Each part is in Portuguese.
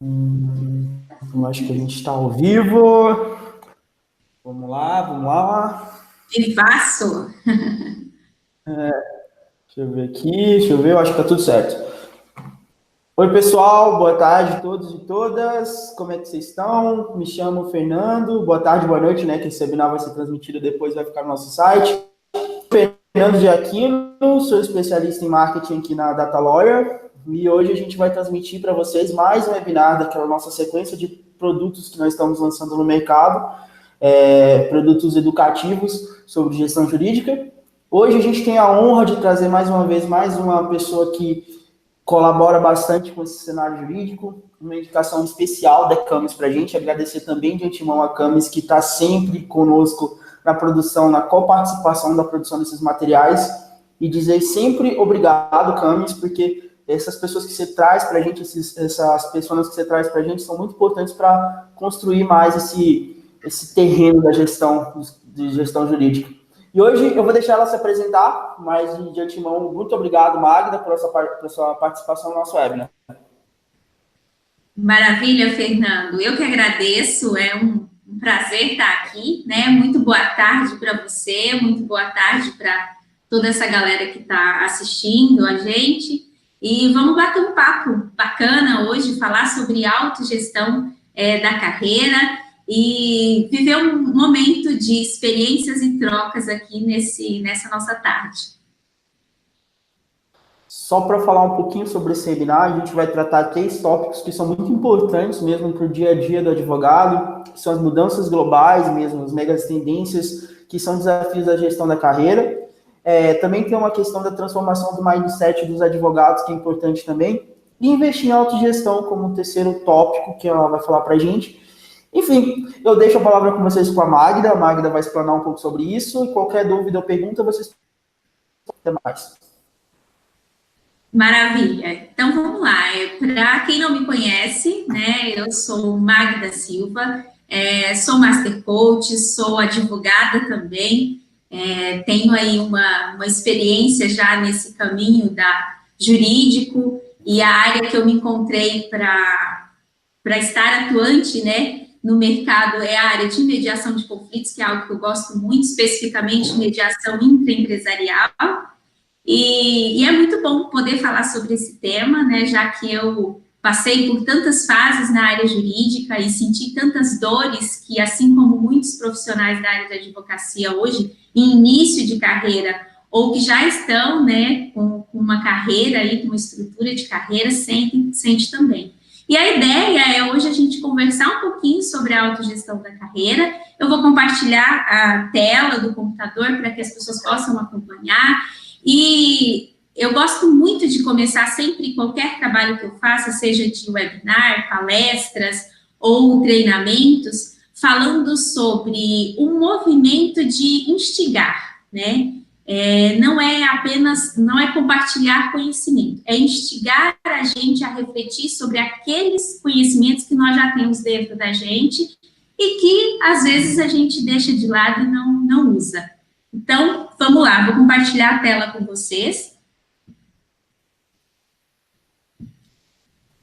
Eu acho que a gente está ao vivo. Vamos lá, vamos lá. Vivaço! Deixa eu ver aqui, deixa eu ver, eu acho que tá tudo certo. Oi, pessoal, boa tarde a todos e todas. Como é que vocês estão? Me chamo Fernando. Boa tarde, boa noite, né? Que esse webinar vai ser transmitido depois, vai ficar no nosso site. Fernando de Aquino, sou especialista em marketing aqui na Data Lawyer. E hoje a gente vai transmitir para vocês mais um webinar daquela nossa sequência de produtos que nós estamos lançando no mercado, produtos educativos sobre gestão jurídica. Hoje a gente tem a honra de trazer mais uma vez mais uma pessoa que colabora bastante com esse cenário jurídico, uma indicação especial da Camis para a gente, agradecer também de antemão a Camis, que está sempre conosco na produção, na coparticipação da produção desses materiais, e dizer sempre obrigado, Camis, porque essas pessoas que você traz para a gente, essas pessoas que você traz para a gente são muito importantes para construir mais esse terreno da gestão, de gestão jurídica. E hoje eu vou deixar ela se apresentar, mas de antemão, muito obrigado, Magda, pela sua participação no nosso webinar. Maravilha, Fernando. Eu que agradeço, é um prazer estar aqui, né? Muito boa tarde para você, muito boa tarde para toda essa galera que está assistindo a gente. E vamos bater um papo bacana hoje, falar sobre autogestão da carreira e viver um momento de experiências e trocas aqui nessa nossa tarde. Só para falar um pouquinho sobre esse webinar, a gente vai tratar 3 tópicos que são muito importantes mesmo para o dia a dia do advogado, que são as mudanças globais mesmo, as megas tendências, que são desafios da gestão da carreira. Também tem uma questão da transformação do mindset dos advogados, que é importante também, e investir em autogestão como um terceiro tópico que ela vai falar para a gente. Enfim, eu deixo a palavra com vocês com a Magda vai explanar um pouco sobre isso, e qualquer dúvida ou pergunta, vocês podem mais. Maravilha. Então, vamos lá. Para quem não me conhece, né, eu sou Magda Silva, sou Master Coach, sou advogada também, tenho aí uma experiência já nesse caminho jurídico, e a área que eu me encontrei para estar atuante, né, no mercado é a área de mediação de conflitos, que é algo que eu gosto muito, especificamente mediação intraempresarial. E é muito bom poder falar sobre esse tema, né, já que eu passei por tantas fases na área jurídica e senti tantas dores que, assim como muitos profissionais da área da advocacia hoje, em início de carreira, ou que já estão, né, com uma carreira aí, com uma estrutura de carreira, sente também. E a ideia é hoje a gente conversar um pouquinho sobre a autogestão da carreira. Eu vou compartilhar a tela do computador para que as pessoas possam acompanhar. E eu gosto muito de começar sempre qualquer trabalho que eu faça, seja de webinar, palestras ou treinamentos, falando sobre um movimento de instigar, né? Não é compartilhar conhecimento, é instigar a gente a refletir sobre aqueles conhecimentos que nós já temos dentro da gente e que, às vezes, a gente deixa de lado e não usa. Então, vamos lá, vou compartilhar a tela com vocês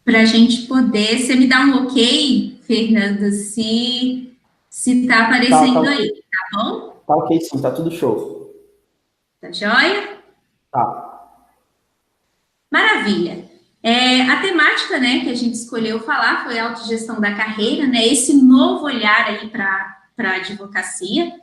para a gente poder... Você me dá um ok, Fernando, se está aparecendo aí, tá bom? Tá ok, sim, tá tudo show. Tá joia? Tá. Maravilha. A temática, né, que a gente escolheu falar foi a autogestão da carreira, né, esse novo olhar aí para a advocacia.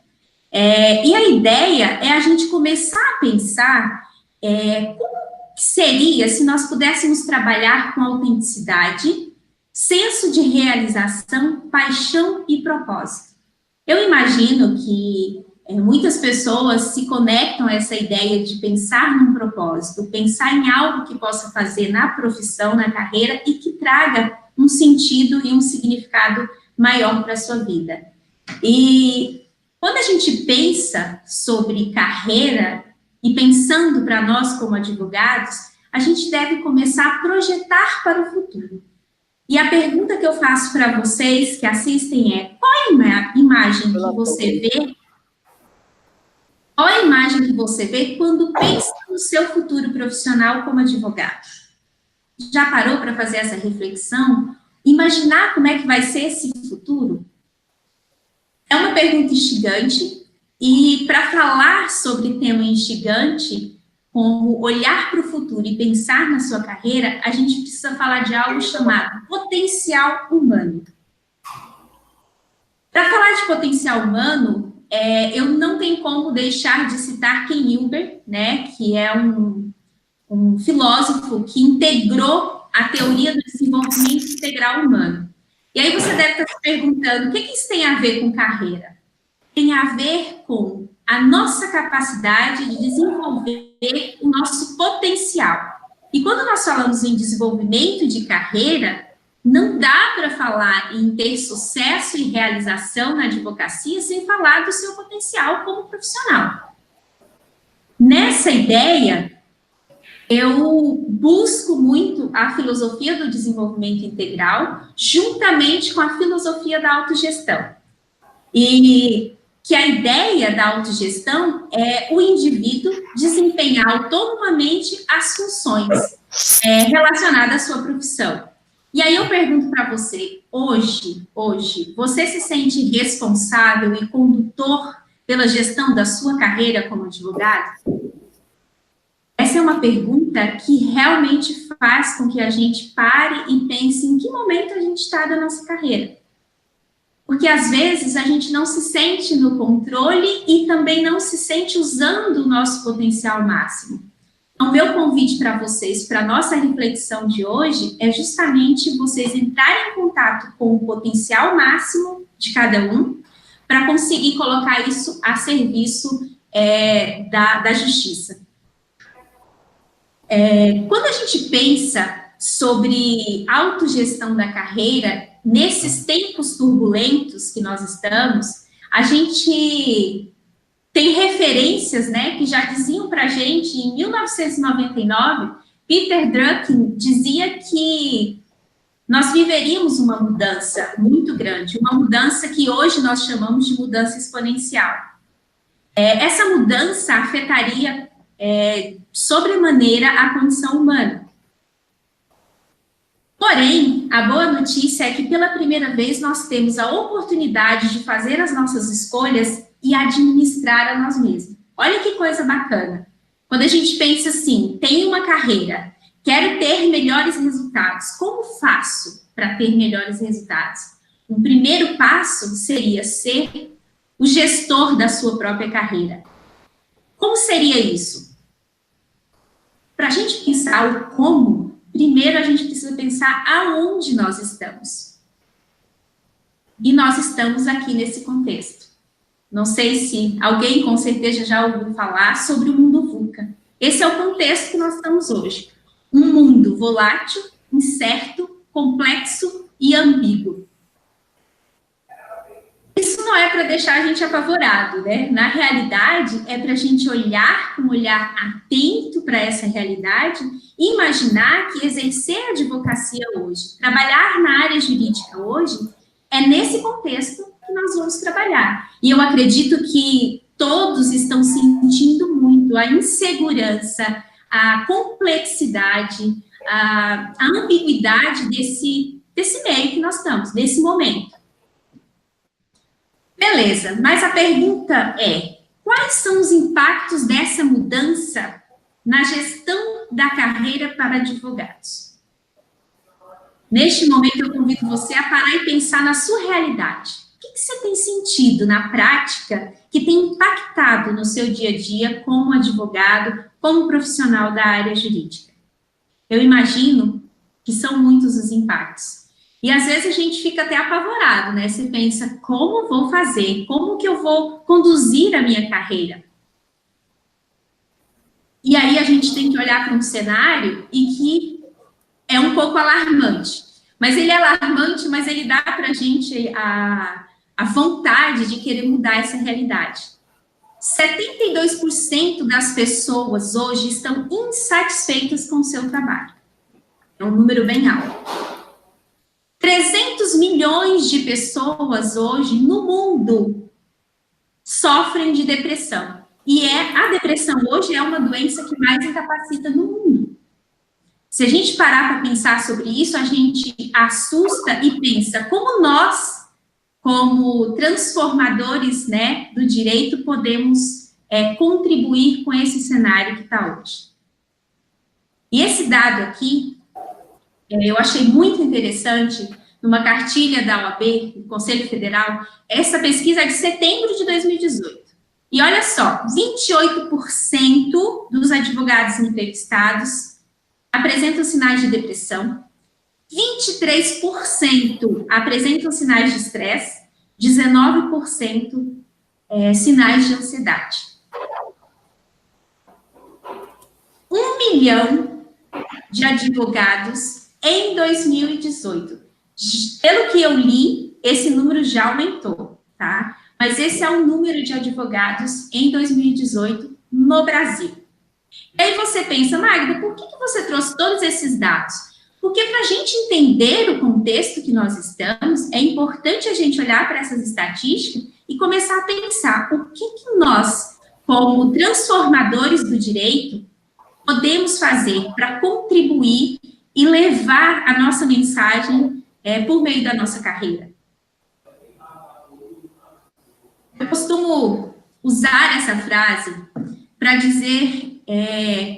E a ideia é a gente começar a pensar como seria se nós pudéssemos trabalhar com autenticidade, senso de realização, paixão e propósito. Eu imagino que muitas pessoas se conectam a essa ideia de pensar num propósito, pensar em algo que possa fazer na profissão, na carreira e que traga um sentido e um significado maior para a sua vida. E quando a gente pensa sobre carreira e pensando para nós como advogados, a gente deve começar a projetar para o futuro. E a pergunta que eu faço para vocês que assistem é: qual a imagem que você vê? Qual a imagem que você vê quando pensa no seu futuro profissional como advogado? Já parou para fazer essa reflexão? imaginar como é que vai ser esse futuro? É uma pergunta instigante, e para falar sobre tema instigante, como olhar para o futuro e pensar na sua carreira, a gente precisa falar de algo chamado potencial humano. Para falar de potencial humano, eu não tenho como deixar de citar Ken Wilber, né, que é um filósofo que integrou a teoria do desenvolvimento integral humano. E aí você deve estar se perguntando, o que isso tem a ver com carreira? Tem a ver com a nossa capacidade de desenvolver o nosso potencial. E quando nós falamos em desenvolvimento de carreira, não dá para falar em ter sucesso e realização na advocacia sem falar do seu potencial como profissional. Nessa ideia, eu busco muito a filosofia do desenvolvimento integral, juntamente com a filosofia da autogestão. E que a ideia da autogestão é o indivíduo desempenhar autonomamente as funções relacionadas à sua profissão. E aí eu pergunto para você, hoje, você se sente responsável e condutor pela gestão da sua carreira como advogado? Essa é uma pergunta que realmente faz com que a gente pare e pense em que momento a gente está da nossa carreira. Porque, às vezes, a gente não se sente no controle e também não se sente usando o nosso potencial máximo. Então, meu convite para vocês, para a nossa reflexão de hoje, é justamente vocês entrarem em contato com o potencial máximo de cada um, para conseguir colocar isso a serviço da justiça. Quando a gente pensa sobre autogestão da carreira, nesses tempos turbulentos que nós estamos, a gente tem referências, né, que já diziam para a gente, em 1999, Peter Drucker dizia que nós viveríamos uma mudança muito grande, uma mudança que hoje nós chamamos de mudança exponencial. Essa mudança afetaria sobremaneira a condição humana. Porém, a boa notícia é que pela primeira vez nós temos a oportunidade de fazer as nossas escolhas e administrar a nós mesmos. Olha que coisa bacana. Quando a gente pensa assim, tenho uma carreira, quero ter melhores resultados, como faço para ter melhores resultados? Um primeiro passo seria ser o gestor da sua própria carreira. Como seria isso? Para a gente pensar o como, primeiro a gente precisa pensar aonde nós estamos. E nós estamos aqui nesse contexto. Não sei se alguém com certeza já ouviu falar sobre o mundo VUCA. Esse é o contexto que nós estamos hoje. Um mundo volátil, incerto, complexo e ambíguo. Isso não é para deixar a gente apavorado, né? Na realidade, é para a gente olhar com um olhar atento para essa realidade e imaginar que exercer a advocacia hoje, trabalhar na área jurídica hoje, é nesse contexto que nós vamos trabalhar. E eu acredito que todos estão sentindo muito a insegurança, a complexidade, a ambiguidade desse meio que nós estamos, desse momento. Beleza, mas a pergunta é, quais são os impactos dessa mudança na gestão da carreira para advogados? Neste momento, eu convido você a parar e pensar na sua realidade. O que você tem sentido na prática que tem impactado no seu dia a dia como advogado, como profissional da área jurídica? Eu imagino que são muitos os impactos. E às vezes a gente fica até apavorado, né? Você pensa, como vou fazer? Como que eu vou conduzir a minha carreira? E aí a gente tem que olhar para um cenário e que é um pouco alarmante. Mas ele é alarmante, mas ele dá para a gente a vontade de querer mudar essa realidade. 72% das pessoas hoje estão insatisfeitas com o seu trabalho. É um número bem alto. 300 milhões de pessoas hoje no mundo sofrem de depressão. E a depressão hoje é uma doença que mais incapacita no mundo. Se a gente parar para pensar sobre isso, a gente assusta e pensa como nós, como transformadores, né, do direito, podemos contribuir com esse cenário que está hoje. E esse dado aqui, eu achei muito interessante, numa cartilha da OAB, do Conselho Federal, essa pesquisa é de setembro de 2018. E olha só, 28% dos advogados entrevistados apresentam sinais de depressão, 23% apresentam sinais de estresse, 19% sinais de ansiedade. 1 milhão de advogados em 2018. Pelo que eu li, esse número já aumentou, tá? Mas esse é o número de advogados em 2018 no Brasil. E aí você pensa, Magda, por que você trouxe todos esses dados? Porque para a gente entender o contexto que nós estamos, é importante a gente olhar para essas estatísticas e começar a pensar o que nós, como transformadores do direito, podemos fazer para contribuir e levar a nossa mensagem por meio da nossa carreira. Eu costumo usar essa frase para dizer,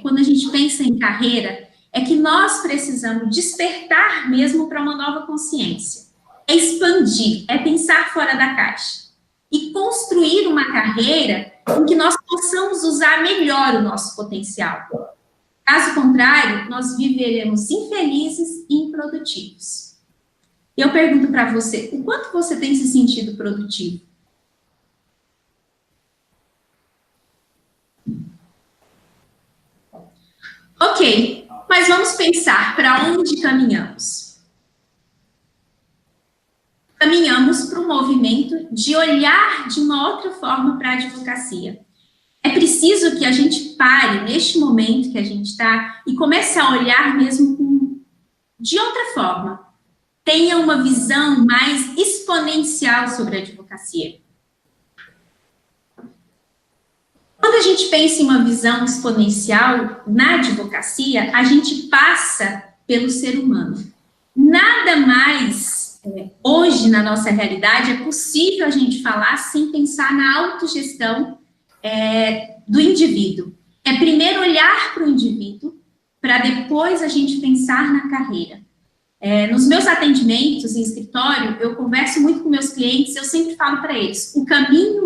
quando a gente pensa em carreira, é que nós precisamos despertar mesmo para uma nova consciência. É expandir, é pensar fora da caixa. E construir uma carreira em que nós possamos usar melhor o nosso potencial. Caso contrário, nós viveremos infelizes e improdutivos. E eu pergunto para você, o quanto você tem se sentido produtivo? Ok, mas vamos pensar para onde caminhamos. Caminhamos para um movimento de olhar de uma outra forma para a advocacia. É preciso que a gente pare neste momento que a gente está e comece a olhar mesmo de outra forma. Tenha uma visão mais exponencial sobre a advocacia. Quando a gente pensa em uma visão exponencial na advocacia, a gente passa pelo ser humano. Nada mais, hoje, na nossa realidade, é possível a gente falar sem pensar na autogestão do indivíduo. É primeiro olhar para o indivíduo, para depois a gente pensar na carreira. Nos meus atendimentos em escritório, eu converso muito com meus clientes, eu sempre falo para eles, o caminho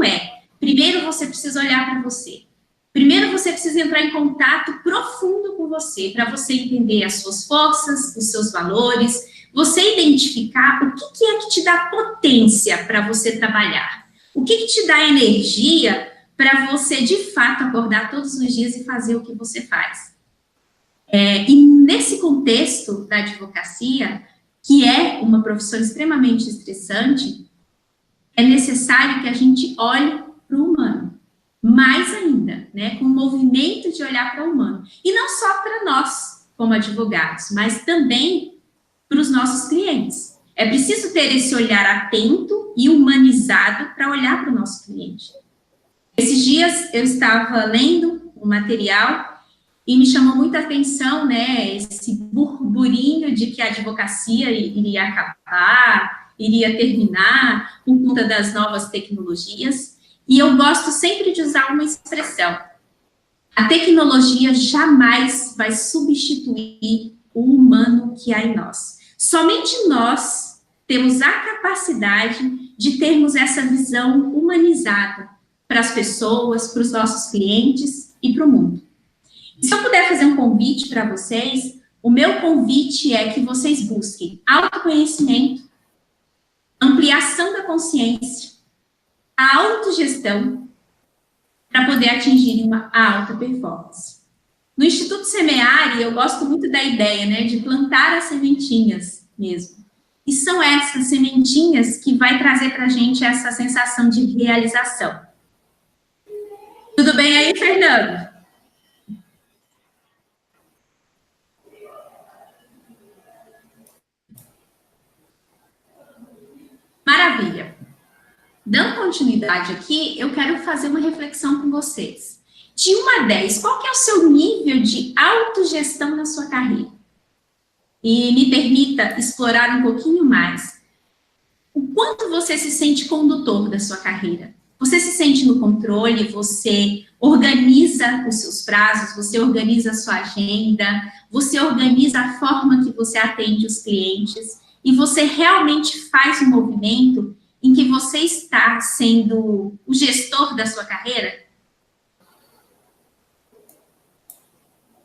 primeiro você precisa olhar para você. Primeiro você precisa entrar em contato profundo com você, para você entender as suas forças, os seus valores, você identificar o que é que te dá potência para você trabalhar, o que te dá energia para você, de fato, acordar todos os dias e fazer o que você faz. E nesse contexto da advocacia, que é uma profissão extremamente estressante, é necessário que a gente olhe para o humano, mais ainda, né, com o movimento de olhar para o humano. E não só para nós, como advogados, mas também para os nossos clientes. É preciso ter esse olhar atento e humanizado para olhar para o nosso cliente. Esses dias eu estava lendo um material e me chamou muita atenção, né, esse burburinho de que a advocacia iria acabar, iria terminar por conta das novas tecnologias. E eu gosto sempre de usar uma expressão. A tecnologia jamais vai substituir o humano que há em nós. Somente nós temos a capacidade de termos essa visão humanizada para as pessoas, para os nossos clientes e para o mundo. E se eu puder fazer um convite para vocês, o meu convite é que vocês busquem autoconhecimento, ampliação da consciência, a autogestão, para poder atingir a alta performance. No Instituto Semeari, eu gosto muito da ideia, né, de plantar as sementinhas mesmo. E são essas sementinhas que vai trazer para a gente essa sensação de realização. Tudo bem aí, Fernando? Maravilha. Dando continuidade aqui, eu quero fazer uma reflexão com vocês. De 1 a 10, qual que é o seu nível de autogestão na sua carreira? e me permita explorar um pouquinho mais. O quanto você se sente condutor da sua carreira? Você se sente no controle? Você organiza os seus prazos? Você organiza a sua agenda? Você organiza a forma que você atende os clientes? E você realmente faz um movimento em que você está sendo o gestor da sua carreira?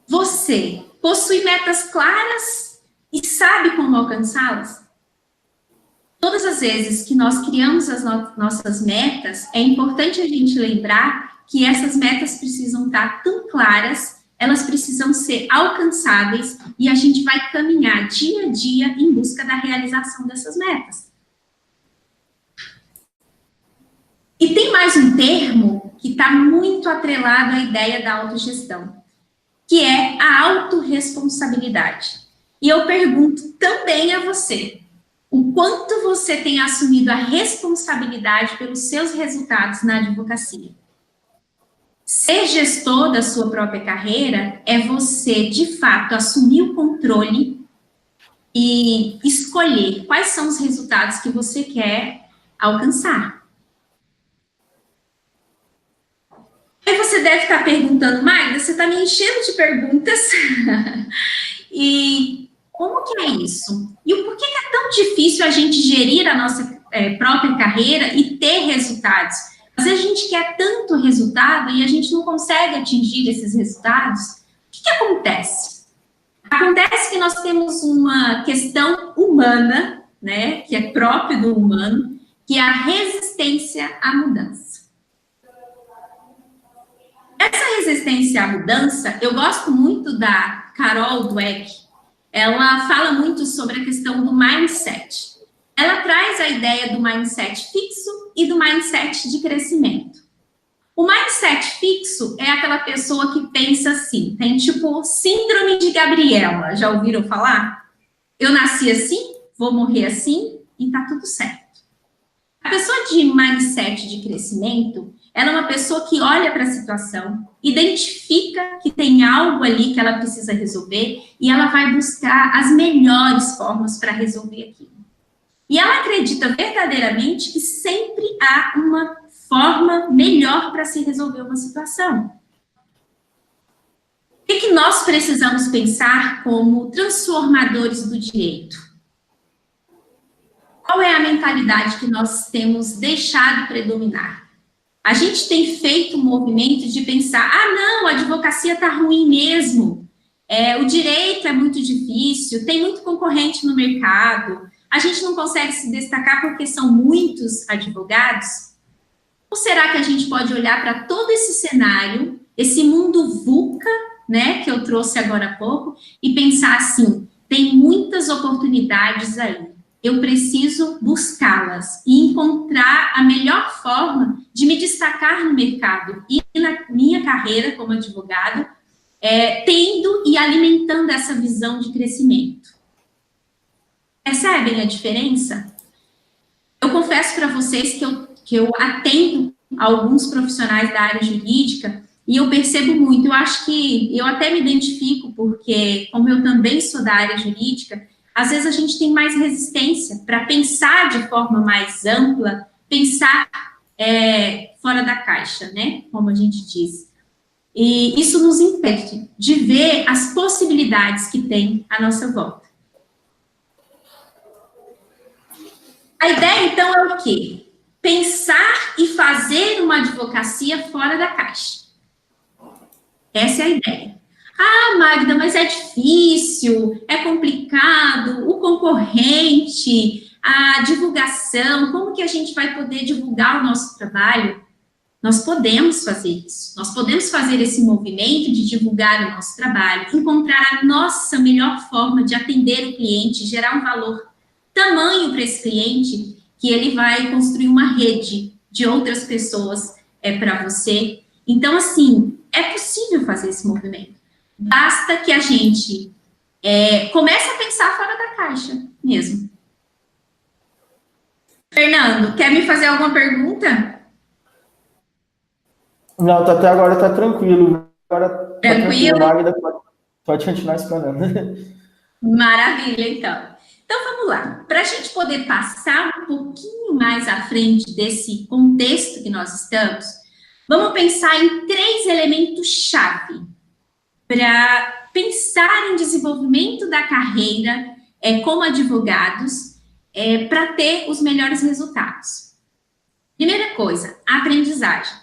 Você possui metas claras e sabe como alcançá-las? Todas as vezes que nós criamos as nossas metas, é importante a gente lembrar que essas metas precisam estar tão claras, elas precisam ser alcançáveis e a gente vai caminhar dia a dia em busca da realização dessas metas. E tem mais um termo que está muito atrelado à ideia da autogestão, que é a autorresponsabilidade. E eu pergunto também a você, o quanto você tem assumido a responsabilidade pelos seus resultados na advocacia? Ser gestor da sua própria carreira é você, de fato, assumir o controle e escolher quais são os resultados que você quer alcançar. Aí você deve estar perguntando, Magda, você está me enchendo de perguntas e como que é isso? E o porquê que é tão difícil a gente gerir a nossa própria carreira e ter resultados? Às vezes a gente quer tanto resultado e a gente não consegue atingir esses resultados. O que acontece? Acontece que nós temos uma questão humana, né, que é própria do humano, que é a resistência à mudança. Essa resistência à mudança, eu gosto muito da Carol Dweck. Ela fala muito sobre a questão do mindset. Ela traz a ideia do mindset fixo e do mindset de crescimento. O mindset fixo é aquela pessoa que pensa assim, tem tipo síndrome de Gabriela, já ouviram falar? Eu nasci assim, vou morrer assim e tá tudo certo. A pessoa de mindset de crescimento, ela é uma pessoa que olha para a situação, identifica que tem algo ali que ela precisa resolver e ela vai buscar as melhores formas para resolver aquilo. E ela acredita verdadeiramente que sempre há uma forma melhor para se resolver uma situação. O que nós precisamos pensar como transformadores do direito? Qual é a mentalidade que nós temos deixado predominar? A gente tem feito um movimento de pensar, não, a advocacia está ruim mesmo, o direito é muito difícil, tem muito concorrente no mercado, a gente não consegue se destacar porque são muitos advogados? Ou será que a gente pode olhar para todo esse cenário, esse mundo VUCA, né, que eu trouxe agora há pouco, e pensar assim, tem muitas oportunidades aí. Eu preciso buscá-las e encontrar a melhor forma de me destacar no mercado e na minha carreira como advogado, tendo e alimentando essa visão de crescimento. Percebem a diferença? Eu confesso para vocês que eu atendo alguns profissionais da área jurídica e eu percebo muito, eu acho que eu até me identifico porque, como eu também sou da área jurídica, às vezes a gente tem mais resistência para pensar de forma mais ampla, pensar fora da caixa, né? Como a gente diz. E isso nos impede de ver as possibilidades que tem à nossa volta. A ideia, então, é o quê? Pensar e fazer uma advocacia fora da caixa. Essa é a ideia. Magda, mas é difícil, é complicado, o concorrente, a divulgação, como que a gente vai poder divulgar o nosso trabalho? Nós podemos fazer isso, nós podemos fazer esse movimento de divulgar o nosso trabalho, encontrar a nossa melhor forma de atender o cliente, gerar um valor tamanho para esse cliente, que ele vai construir uma rede de outras pessoas para você. Então, assim, é possível fazer esse movimento. Basta que a gente comece a pensar fora da caixa mesmo. Fernando, quer me fazer alguma pergunta? Não, até agora tá tranquilo. Agora, tranquilo? Magda, pode continuar explanando. Maravilha, então. Então, vamos lá. Para a gente poder passar um pouquinho mais à frente desse contexto que nós estamos, vamos pensar em 3 elementos-chave para pensar em desenvolvimento da carreira como advogados para ter os melhores resultados. Primeira coisa, a aprendizagem.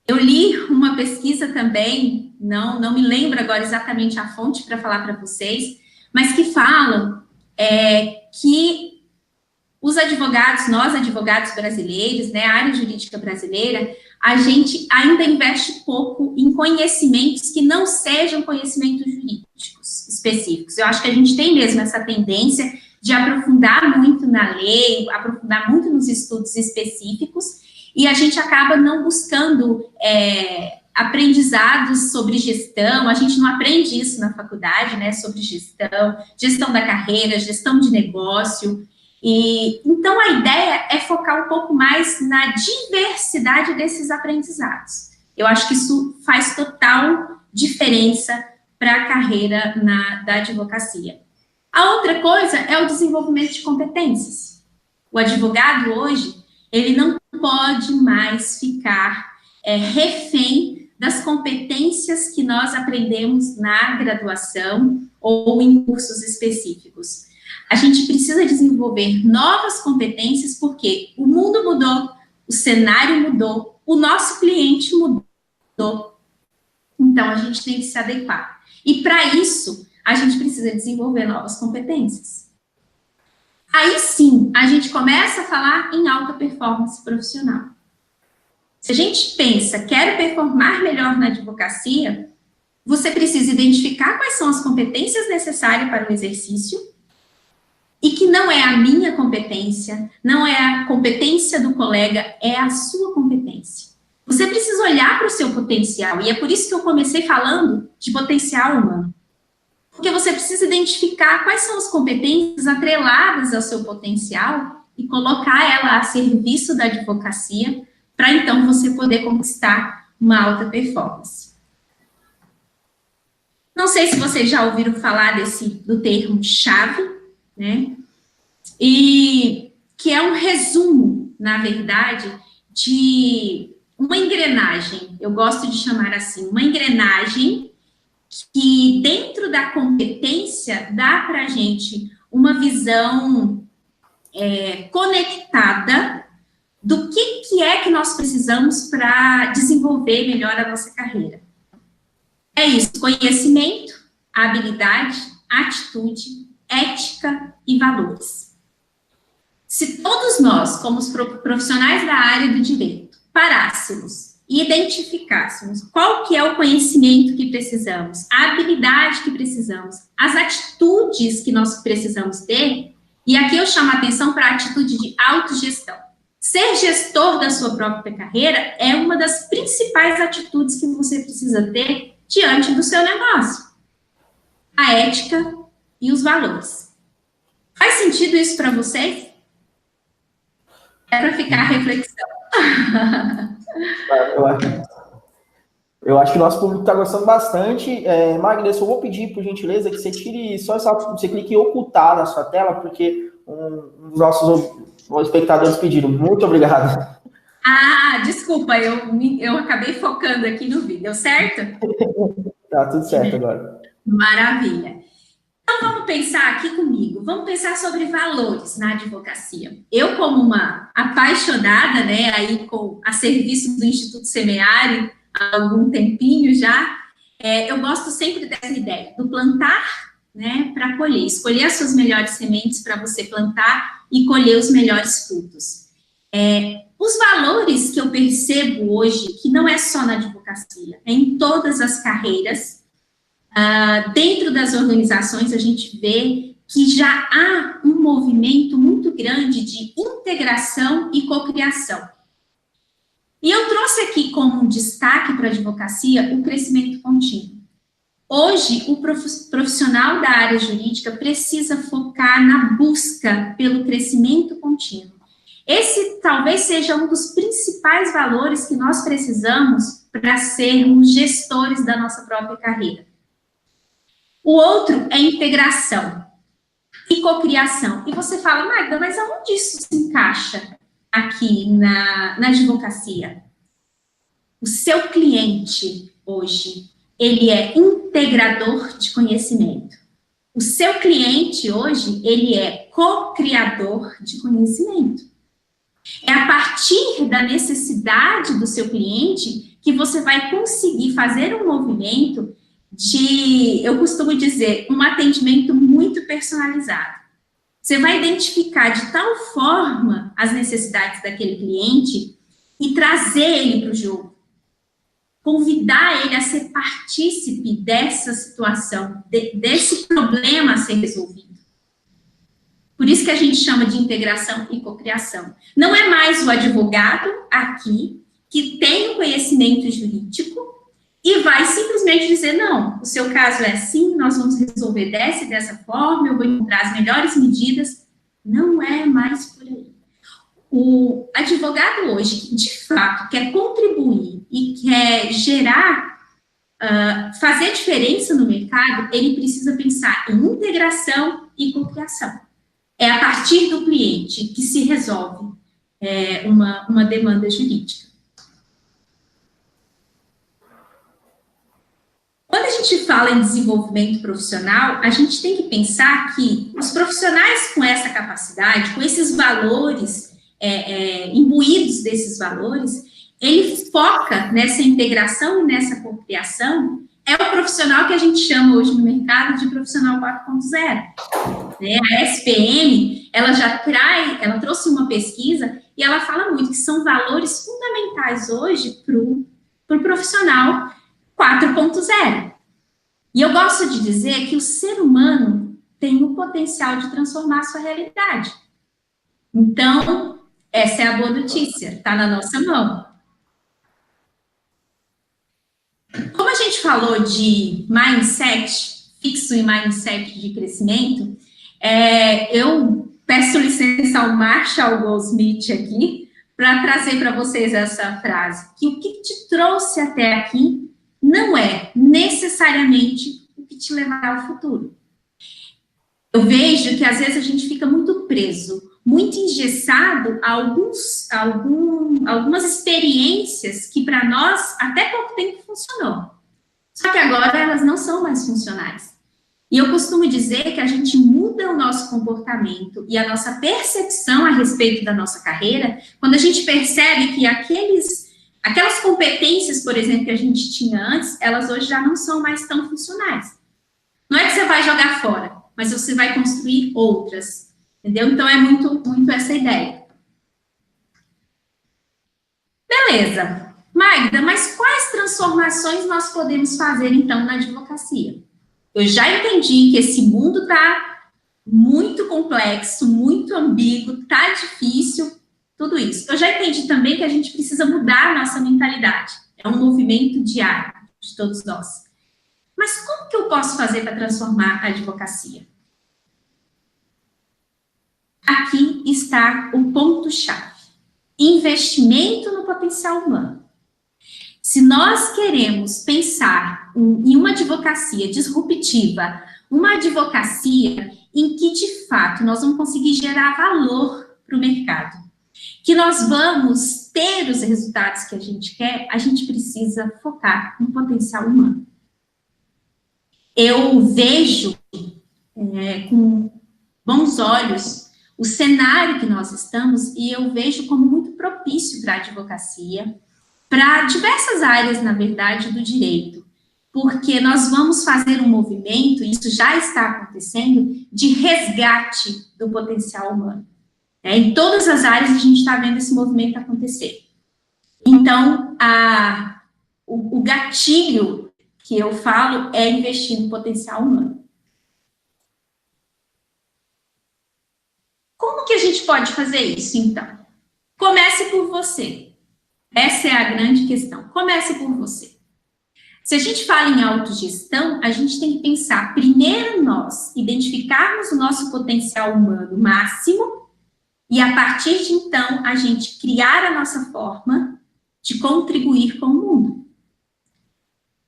Eu li uma pesquisa também, não me lembro agora exatamente a fonte para falar para vocês, mas que falam que os advogados, nós advogados brasileiros, né, a área jurídica brasileira, a gente ainda investe pouco em conhecimentos que não sejam conhecimentos jurídicos específicos. Eu acho que a gente tem mesmo essa tendência de aprofundar muito na lei, aprofundar muito nos estudos específicos, e a gente acaba não buscando aprendizados sobre gestão. A gente não aprende isso na faculdade, né, sobre gestão da carreira, gestão de negócio. E então a ideia é focar um pouco mais na diversidade desses aprendizados. Eu acho que isso faz total diferença para a carreira da advocacia. A outra coisa é o desenvolvimento de competências. O advogado hoje, ele não pode mais ficar refém das competências que nós aprendemos na graduação ou em cursos específicos. A gente precisa desenvolver novas competências porque o mundo mudou, o cenário mudou, o nosso cliente mudou. Então, a gente tem que se adequar. E, para isso, a gente precisa desenvolver novas competências. Aí, sim, a gente começa a falar em alta performance profissional. Se a gente pensa, quero performar melhor na advocacia, você precisa identificar quais são as competências necessárias para o exercício e que não é a minha competência, não é a competência do colega, é a sua competência. Você precisa olhar para o seu potencial, e é por isso que eu comecei falando de potencial humano. Porque você precisa identificar quais são as competências atreladas ao seu potencial e colocar ela a serviço da advocacia, para então você poder conquistar uma alta performance. Não sei se vocês já ouviram falar do termo chave, né? E que é um resumo, na verdade, de uma engrenagem, eu gosto de chamar assim, uma engrenagem que dentro da competência dá para a gente uma visão conectada do que é que nós precisamos para desenvolver melhor a nossa carreira. É isso, conhecimento, habilidade, atitude, ética e valores. Se todos nós, como os profissionais da área do direito, parássemos e identificássemos qual que é o conhecimento que precisamos, a habilidade que precisamos, as atitudes que nós precisamos ter, e aqui eu chamo a atenção para a atitude de autogestão. Ser gestor da sua própria carreira é uma das principais atitudes que você precisa ter diante do seu negócio. A ética e os valores. Faz sentido isso para vocês? É para ficar a reflexão. Eu acho que o nosso público está gostando bastante. Magda, eu só vou pedir, por gentileza, que você tire só você clique em ocultar na sua tela, porque um dos nossos espectadores pediram. Muito obrigado. Ah, desculpa, eu acabei focando aqui no vídeo, certo? Tá tudo certo agora. Maravilha. Então, vamos pensar aqui comigo, vamos pensar sobre valores na advocacia. Eu, como uma apaixonada, né, aí a serviço do Instituto Semeari, há algum tempinho já, eu gosto sempre dessa ideia, do plantar, né, para colher, escolher as suas melhores sementes para você plantar e colher os melhores frutos. Os valores que eu percebo hoje, que não é só na advocacia, é em todas as carreiras, dentro das organizações, a gente vê que já há um movimento muito grande de integração e cocriação. E eu trouxe aqui como um destaque para a advocacia o crescimento contínuo. Hoje, o profissional da área jurídica precisa focar na busca pelo crescimento contínuo. Esse talvez seja um dos principais valores que nós precisamos para sermos gestores da nossa própria carreira. O outro é integração e cocriação. E você fala, Magda, mas aonde isso se encaixa aqui na advocacia? O seu cliente hoje, ele é integrador de conhecimento. O seu cliente hoje, ele é co-criador de conhecimento. É a partir da necessidade do seu cliente que você vai conseguir fazer um movimento de, eu costumo dizer, um atendimento muito personalizado. Você vai identificar de tal forma as necessidades daquele cliente e trazer ele para o jogo. Convidar ele a ser partícipe dessa situação, desse problema a ser resolvido. Por isso que a gente chama de integração e cocriação. Não é mais o advogado aqui que tem o conhecimento jurídico e vai simplesmente dizer, não, o seu caso é assim, nós vamos resolver dessa e dessa forma, eu vou encontrar as melhores medidas. Não é mais por aí. O advogado hoje, que de fato quer contribuir e quer gerar, fazer diferença no mercado, ele precisa pensar em integração e cocriação. É a partir do cliente que se resolve uma demanda jurídica. Quando a gente fala em desenvolvimento profissional, a gente tem que pensar que os profissionais com essa capacidade, com esses valores, imbuídos desses valores, ele foca nessa integração e nessa cocriação. É o profissional que a gente chama hoje no mercado de profissional 4.0. A SPM, ela trouxe uma pesquisa e ela fala muito que são valores fundamentais hoje para o profissional 4.0. E eu gosto de dizer que o ser humano tem o potencial de transformar a sua realidade. Então, essa é a boa notícia, está na nossa mão. Como a gente falou de mindset fixo e mindset de crescimento, eu peço licença ao Marshall Goldsmith aqui para trazer para vocês essa frase, que o que te trouxe até aqui não é necessariamente o que te levará ao futuro. Eu vejo que às vezes a gente fica muito preso, muito engessado a algumas experiências que para nós até pouco tempo funcionou. Só que agora elas não são mais funcionais. E eu costumo dizer que a gente muda o nosso comportamento e a nossa percepção a respeito da nossa carreira quando a gente percebe que aquelas competências, por exemplo, que a gente tinha antes, elas hoje já não são mais tão funcionais. Não é que você vai jogar fora, mas você vai construir outras. Entendeu? Então, é muito, muito essa ideia. Beleza. Magda, mas quais transformações nós podemos fazer, então, na advocacia? Eu já entendi que esse mundo está muito complexo, muito ambíguo, está difícil, tudo isso. Eu já entendi também que a gente precisa mudar a nossa mentalidade. É um movimento diário de todos nós. Mas como que eu posso fazer para transformar a advocacia? Aqui está o ponto-chave. Investimento no potencial humano. Se nós queremos pensar em uma advocacia disruptiva, uma advocacia em que, de fato, nós vamos conseguir gerar valor para o mercado, que nós vamos ter os resultados que a gente quer, a gente precisa focar no potencial humano. Eu vejo com bons olhos o cenário que nós estamos e eu vejo como muito propício para a advocacia, para diversas áreas, na verdade, do direito, porque nós vamos fazer um movimento, e isso já está acontecendo, de resgate do potencial humano. Em todas as áreas a gente está vendo esse movimento acontecer. Então, o gatilho que eu falo é investir no potencial humano. Como que a gente pode fazer isso, então? Comece por você. Essa é a grande questão. Comece por você. Se a gente fala em autogestão, a gente tem que pensar, primeiro nós, identificarmos o nosso potencial humano máximo e, a partir de então, a gente criar a nossa forma de contribuir com o mundo.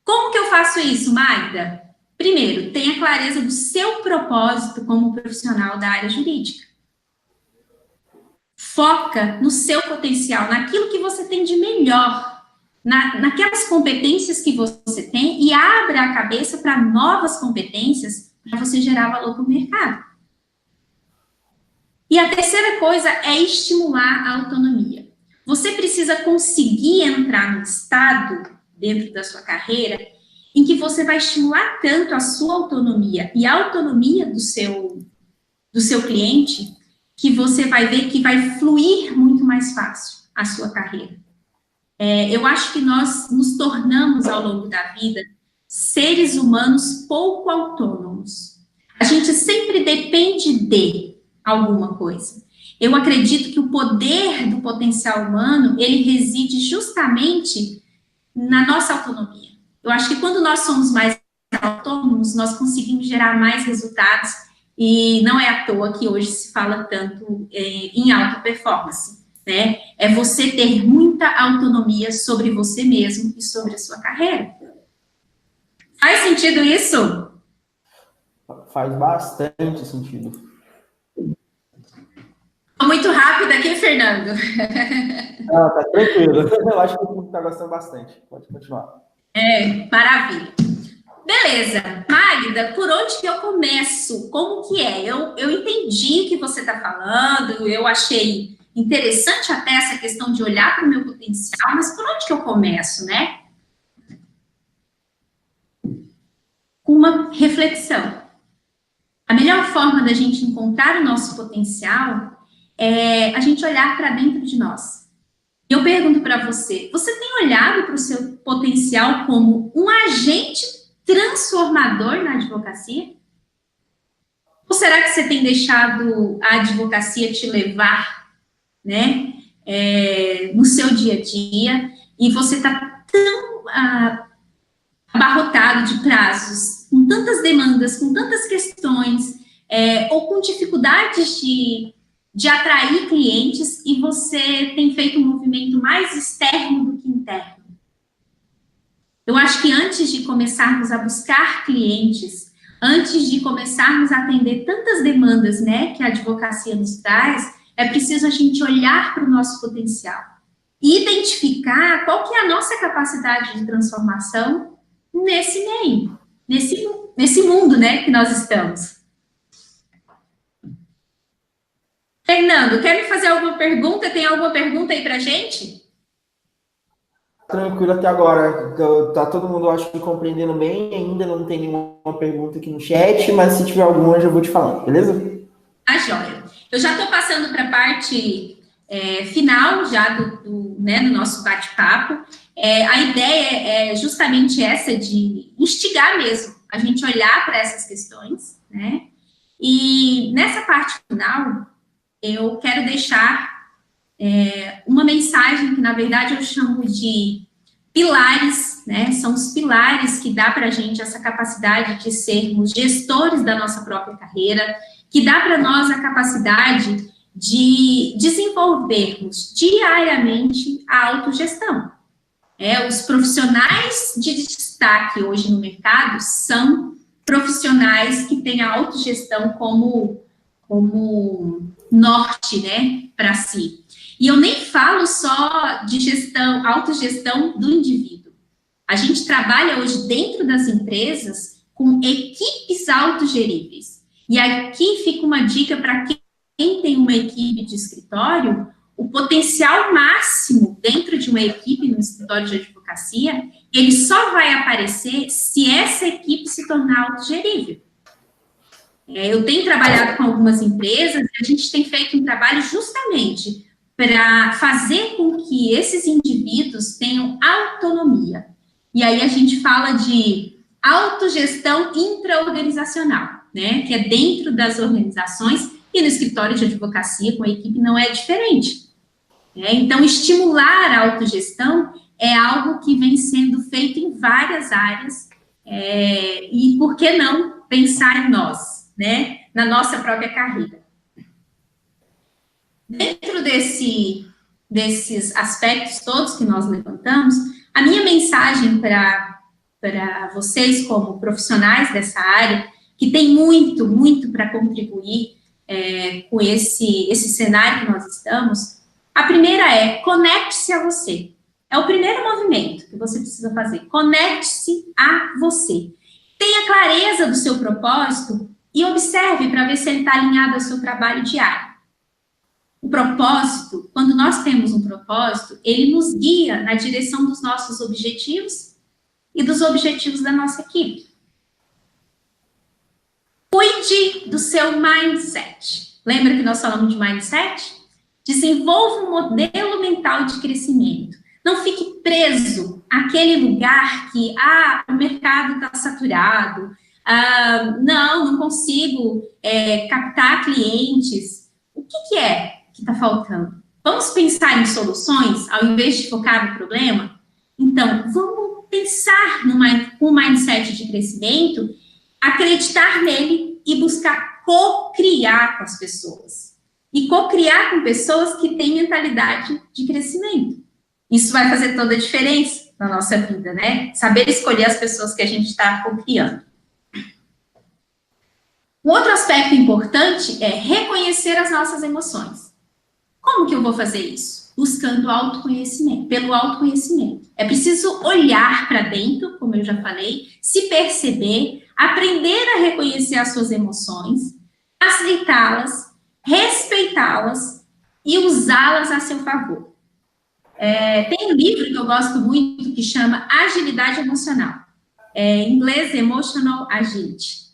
Como que eu faço isso, Magda? Primeiro, tenha clareza do seu propósito como profissional da área jurídica. Foca no seu potencial, naquilo que você tem de melhor, naquelas competências que você tem e abra a cabeça para novas competências para você gerar valor para o mercado. E a terceira coisa é estimular a autonomia. Você precisa conseguir entrar no estado, dentro da sua carreira, em que você vai estimular tanto a sua autonomia e a autonomia do seu cliente, que você vai ver que vai fluir muito mais fácil a sua carreira. Eu acho que nós nos tornamos, ao longo da vida, seres humanos pouco autônomos. A gente sempre depende de alguma coisa. Eu acredito que o poder do potencial humano, ele reside justamente na nossa autonomia. Eu acho que quando nós somos mais autônomos, nós conseguimos gerar mais resultados, e não é à toa que hoje se fala tanto em alta performance, né? É você ter muita autonomia sobre você mesmo e sobre a sua carreira. Faz sentido isso? Faz bastante sentido. Estou muito rápida aqui, Fernando. Não, tá tranquilo. Eu acho que o público está gostando bastante. Pode continuar. Maravilha. Beleza. Magda, por onde que eu começo? Como que é? Eu entendi o que você está falando, eu achei interessante até essa questão de olhar para o meu potencial, mas por onde que eu começo, né? Com uma reflexão. A melhor forma da gente encontrar o nosso potencial é a gente olhar para dentro de nós. Eu pergunto para você, você tem olhado para o seu potencial como um agente transformador na advocacia? Ou será que você tem deixado a advocacia te levar, né, no seu dia a dia, e você está tão abarrotado de prazos, com tantas demandas, com tantas questões, ou com dificuldades de atrair clientes, e você tem feito um movimento mais externo do que interno? Eu acho que antes de começarmos a buscar clientes, antes de começarmos a atender tantas demandas, né, que a advocacia nos traz, é preciso a gente olhar para o nosso potencial e identificar qual que é a nossa capacidade de transformação nesse meio, nesse mundo, né, que nós estamos. Fernando, quer me fazer alguma pergunta? Tem alguma pergunta aí para a gente? Tranquilo até agora. Tá todo mundo, acho que, compreendendo bem. Ainda não tem nenhuma pergunta aqui no chat, mas se tiver alguma, eu já vou te falando, beleza? Tá joia. Eu já estou passando para a parte final já do nosso bate-papo. A ideia é justamente essa, de instigar mesmo a gente olhar para essas questões, né? E nessa parte final, eu quero deixar uma mensagem que, na verdade, eu chamo de pilares, né? São os pilares que dá para a gente essa capacidade de sermos gestores da nossa própria carreira, que dá para nós a capacidade de desenvolvermos diariamente a autogestão. Os profissionais de destaque hoje no mercado são profissionais que têm a autogestão como norte, né, para si. E eu nem falo só de autogestão do indivíduo. A gente trabalha hoje dentro das empresas com equipes autogeríveis. E aqui fica uma dica para quem tem uma equipe de escritório: o potencial máximo dentro de uma equipe no escritório de advocacia, ele só vai aparecer se essa equipe se tornar autogerível. Eu tenho trabalhado com algumas empresas e a gente tem feito um trabalho justamente para fazer com que esses indivíduos tenham autonomia. E aí a gente fala de autogestão intra-organizacional, né? Que é dentro das organizações, e no escritório de advocacia com a equipe não é diferente. Então, estimular a autogestão é algo que vem sendo feito em várias áreas, e por que não pensar em nós, né? Na nossa própria carreira. Dentro desses aspectos todos que nós levantamos, a minha mensagem para para vocês como profissionais dessa área, que tem muito, muito para contribuir com esse cenário que nós estamos. A primeira é, conecte-se a você. É o primeiro movimento que você precisa fazer. Conecte-se a você. Tenha clareza do seu propósito e observe para ver se ele está alinhado ao seu trabalho diário. O propósito, quando nós temos um propósito, ele nos guia na direção dos nossos objetivos e dos objetivos da nossa equipe. Cuide do seu mindset. Lembra que nós falamos de mindset? Desenvolva um modelo mental de crescimento. Não fique preso àquele lugar que, o mercado está saturado, não consigo captar clientes. O que é que está faltando? Vamos pensar em soluções, ao invés de focar no problema? Então, vamos pensar com um mindset de crescimento, acreditar nele e buscar co-criar com as pessoas. E co-criar com pessoas que têm mentalidade de crescimento. Isso vai fazer toda a diferença na nossa vida, né? Saber escolher as pessoas que a gente está co-criando. Um outro aspecto importante é reconhecer as nossas emoções. Como que eu vou fazer isso? Buscando autoconhecimento, pelo autoconhecimento. É preciso olhar para dentro, como eu já falei, se perceber, aprender a reconhecer as suas emoções, aceitá-las, respeitá-las e usá-las a seu favor. Tem um livro que eu gosto muito que chama Agilidade Emocional. Em inglês, Emotional Agility.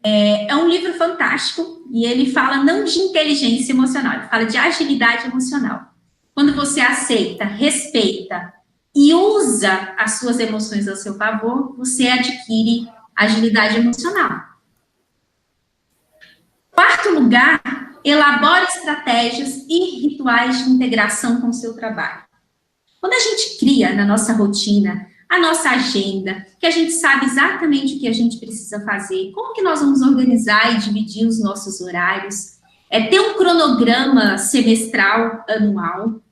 É um livro fantástico e ele fala não de inteligência emocional, ele fala de agilidade emocional. Quando você aceita, respeita e usa as suas emoções a seu favor, você adquire agilidade emocional. Quarto lugar, elabore estratégias e rituais de integração com o seu trabalho. Quando a gente cria na nossa rotina, a nossa agenda, que a gente sabe exatamente o que a gente precisa fazer, como que nós vamos organizar e dividir os nossos horários, ter um cronograma semestral, anual,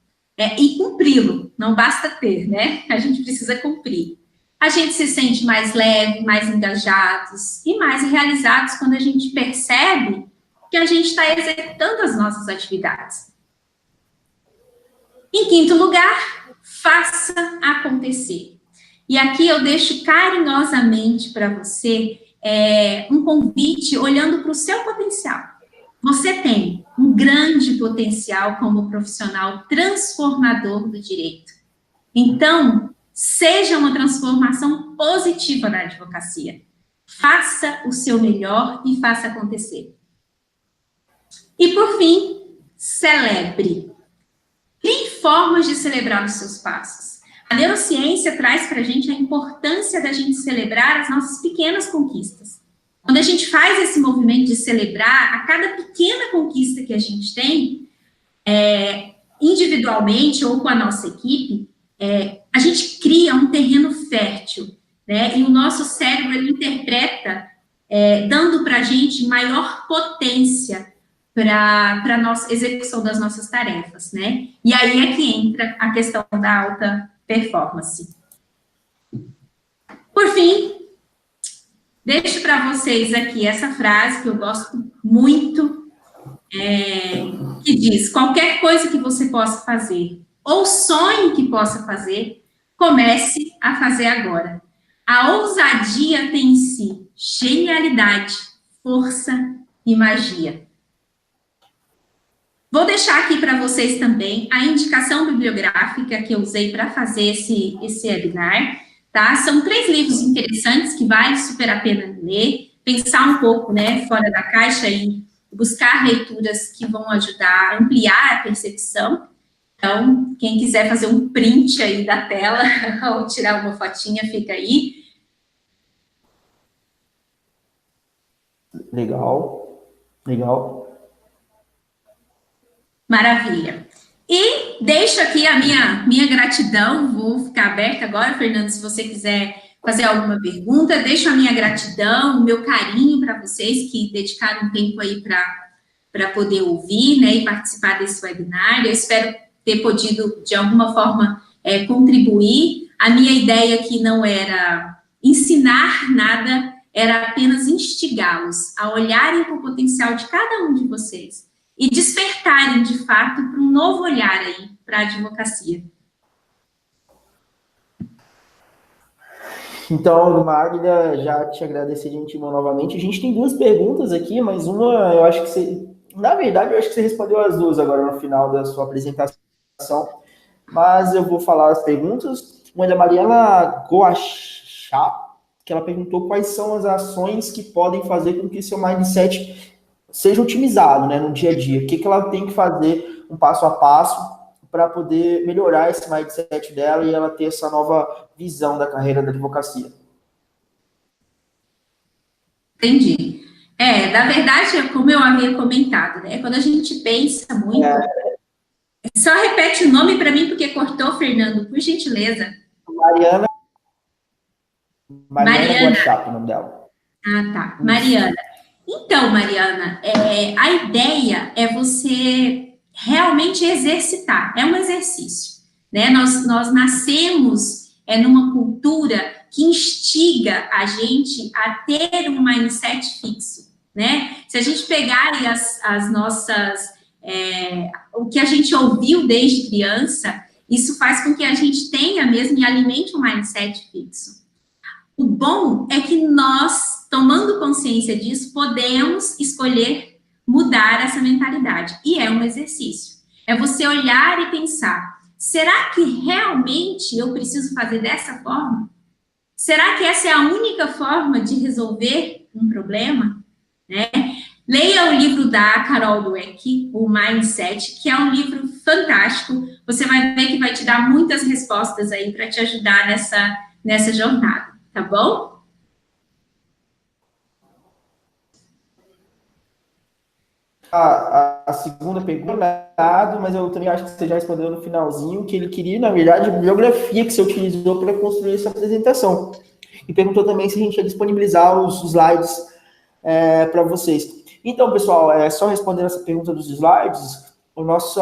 e cumpri-lo, não basta ter, né? A gente precisa cumprir. A gente se sente mais leve, mais engajados e mais realizados quando a gente percebe que a gente está executando as nossas atividades. Em quinto lugar, faça acontecer. E aqui eu deixo carinhosamente para você um convite olhando para o seu potencial. Você tem um grande potencial como profissional transformador do direito. Então, seja uma transformação positiva na advocacia. Faça o seu melhor e faça acontecer. E, por fim, celebre. Crie formas de celebrar os seus passos. A neurociência traz para a gente a importância da gente celebrar as nossas pequenas conquistas. Quando a gente faz esse movimento de celebrar a cada pequena conquista que a gente tem, individualmente ou com a nossa equipe, a gente cria um terreno fértil, né? E o nosso cérebro, ele interpreta, dando para a gente maior potência para a nossa execução das nossas tarefas, né? E aí é que entra a questão da alta performance. Por fim, deixo para vocês aqui essa frase que eu gosto muito, que diz: qualquer coisa que você possa fazer, ou sonhe que possa fazer, comece a fazer agora. A ousadia tem em si genialidade, força e magia. Vou deixar aqui para vocês também a indicação bibliográfica que eu usei para fazer esse webinar, tá? São 3 livros interessantes que vale super a pena ler, pensar um pouco, né, fora da caixa e buscar leituras que vão ajudar a ampliar a percepção. Então, quem quiser fazer um print aí da tela ou tirar uma fotinha, fica aí. Legal, legal. Maravilha. E deixo aqui a minha gratidão, vou ficar aberta agora, Fernando, se você quiser fazer alguma pergunta, deixo a minha gratidão, o meu carinho para vocês que dedicaram um tempo aí para poder ouvir, né, e participar desse webinar. Eu espero ter podido, de alguma forma, contribuir. A minha ideia aqui não era ensinar nada, era apenas instigá-los a olharem para o potencial de cada um de vocês e despertarem, de fato, para um novo olhar aí para a advocacia. Então, Magda, já te agradecer de antemão novamente. A gente tem duas perguntas aqui, mas uma eu acho que você... Na verdade, eu acho que você respondeu as duas agora no final da sua apresentação, mas eu vou falar as perguntas. Uma é da Mariana Goachá, que ela perguntou quais são as ações que podem fazer com que seu mindset seja otimizado, né, no dia a dia. O que ela tem que fazer, um passo a passo, para poder melhorar esse mindset dela e ela ter essa nova visão da carreira da advocacia. Entendi. Na verdade, como eu havia comentado, né, quando a gente pensa muito... Só repete o nome para mim, porque cortou, Fernando, por gentileza. Mariana Guachap, o nome dela. Ah, tá. Mariana. Então, Mariana, a ideia é você realmente exercitar. É um exercício, né? Nós nascemos numa cultura que instiga a gente a ter um mindset fixo, né? Se a gente pegar aí as nossas... o que a gente ouviu desde criança, isso faz com que a gente tenha mesmo e alimente um mindset fixo. O bom é que nós, tomando consciência disso, podemos escolher mudar essa mentalidade. E é um exercício. É você olhar e pensar, será que realmente eu preciso fazer dessa forma? Será que essa é a única forma de resolver um problema? Né? Leia o livro da Carol Dweck, o Mindset, que é um livro fantástico. Você vai ver que vai te dar muitas respostas aí para te ajudar nessa jornada. Tá bom? A segunda pergunta, mas eu também acho que você já respondeu no finalzinho, que ele queria, na verdade, a bibliografia que você utilizou para construir essa apresentação. E perguntou também se a gente ia disponibilizar os slides para vocês. Então, pessoal, só respondendo essa pergunta dos slides, o nosso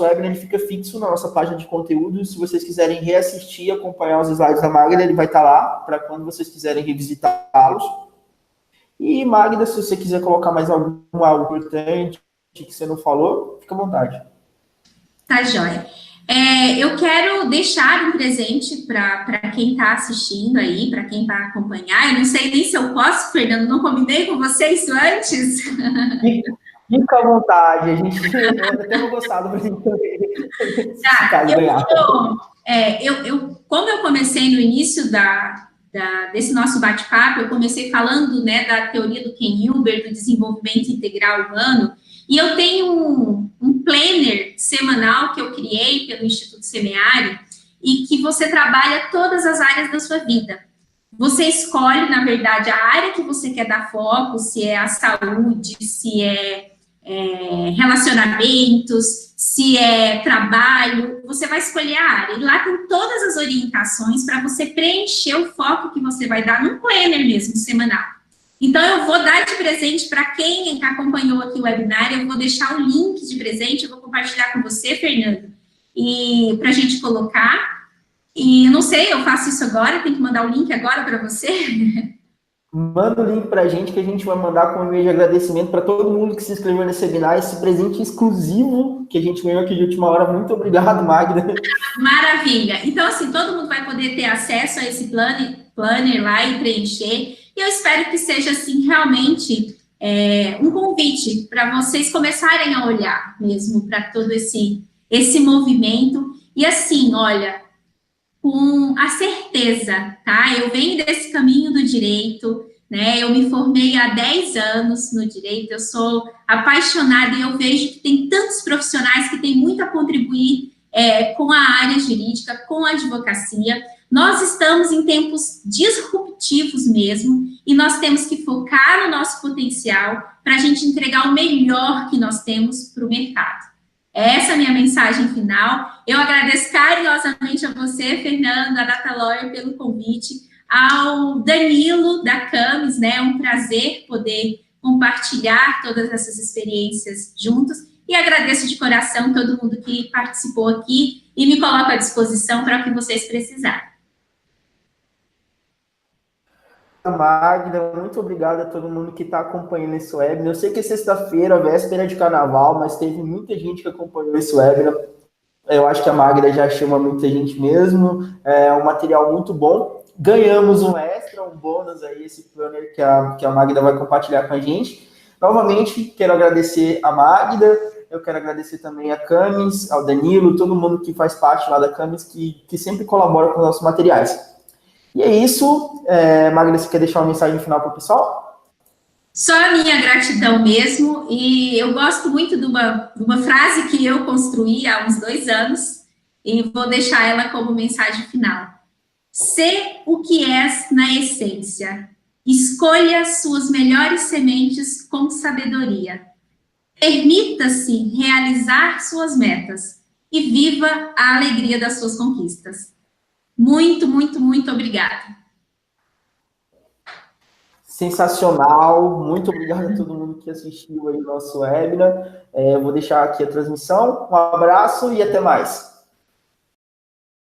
webinar ele fica fixo na nossa página de conteúdo. Se vocês quiserem reassistir, acompanhar os slides da Magda, ele vai estar lá para quando vocês quiserem revisitá-los. E, Magda, se você quiser colocar mais algo importante que você não falou, fica à vontade. Tá, joia. Eu quero deixar um presente para quem está assistindo aí, para quem vai acompanhar. Eu não sei nem se eu posso, Fernando, não combinei com você isso antes? Fica à vontade, a gente até vou gostar do presente também. Como eu comecei no início desse nosso bate-papo, eu comecei falando, né, da teoria do Ken Wilber, do desenvolvimento integral humano, e eu tenho um planner semanal que eu criei pelo Instituto Semeari, e que você trabalha todas as áreas da sua vida. Você escolhe, na verdade, a área que você quer dar foco, se é a saúde, se é relacionamentos, se é trabalho, você vai escolher a área. E lá tem todas as orientações para você preencher o foco que você vai dar num planner mesmo, semanal. Então, eu vou dar de presente para quem acompanhou aqui o webinar, eu vou deixar o link de presente, eu vou compartilhar com você, Fernando, e para a gente colocar. E não sei, eu faço isso agora, tem que mandar o link agora para você? Manda o link para a gente, que a gente vai mandar com um e-mail de agradecimento para todo mundo que se inscreveu nesse webinar, esse presente exclusivo que a gente ganhou aqui de última hora. Muito obrigado, Magda. Maravilha. Então, assim, todo mundo vai poder ter acesso a esse planner lá e preencher. E eu espero que seja, assim, realmente um convite para vocês começarem a olhar mesmo para todo esse movimento. E, assim, olha, com a certeza, tá? Eu venho desse caminho do direito, né? Eu me formei há 10 anos no direito, eu sou apaixonada e eu vejo que tem tantos profissionais que têm muito a contribuir com a área jurídica, com a advocacia. Nós estamos em tempos disruptivos mesmo e nós temos que focar no nosso potencial para a gente entregar o melhor que nós temos para o mercado. Essa é a minha mensagem final. Eu agradeço carinhosamente a você, Fernando, a Data Lawyer, pelo convite, ao Danilo, da Camis, né? É um prazer poder compartilhar todas essas experiências juntos. E agradeço de coração todo mundo que participou aqui e me coloco à disposição para o que vocês precisarem. Magda, muito obrigado a todo mundo que está acompanhando esse webinar. Eu sei que é sexta-feira, véspera de carnaval, mas teve muita gente que acompanhou esse webinar. Eu acho que a Magda já chama muita gente mesmo. É um material muito bom. Ganhamos um extra, um bônus aí, esse planner que a Magda vai compartilhar com a gente. Novamente, quero agradecer a Magda, eu quero agradecer também a Camis, ao Danilo, todo mundo que faz parte lá da Camis, que sempre colabora com os nossos materiais. E é isso. Magda, você quer deixar uma mensagem final para o pessoal? Só a minha gratidão mesmo, e eu gosto muito de uma frase que eu construí há uns 2 anos, e vou deixar ela como mensagem final. Sê o que és na essência. Escolha suas melhores sementes com sabedoria. Permita-se realizar suas metas e viva a alegria das suas conquistas. Muito, muito, muito obrigada. Sensacional, muito obrigado a todo mundo que assistiu aí o nosso webinar. Vou deixar aqui a transmissão. Um abraço e até mais.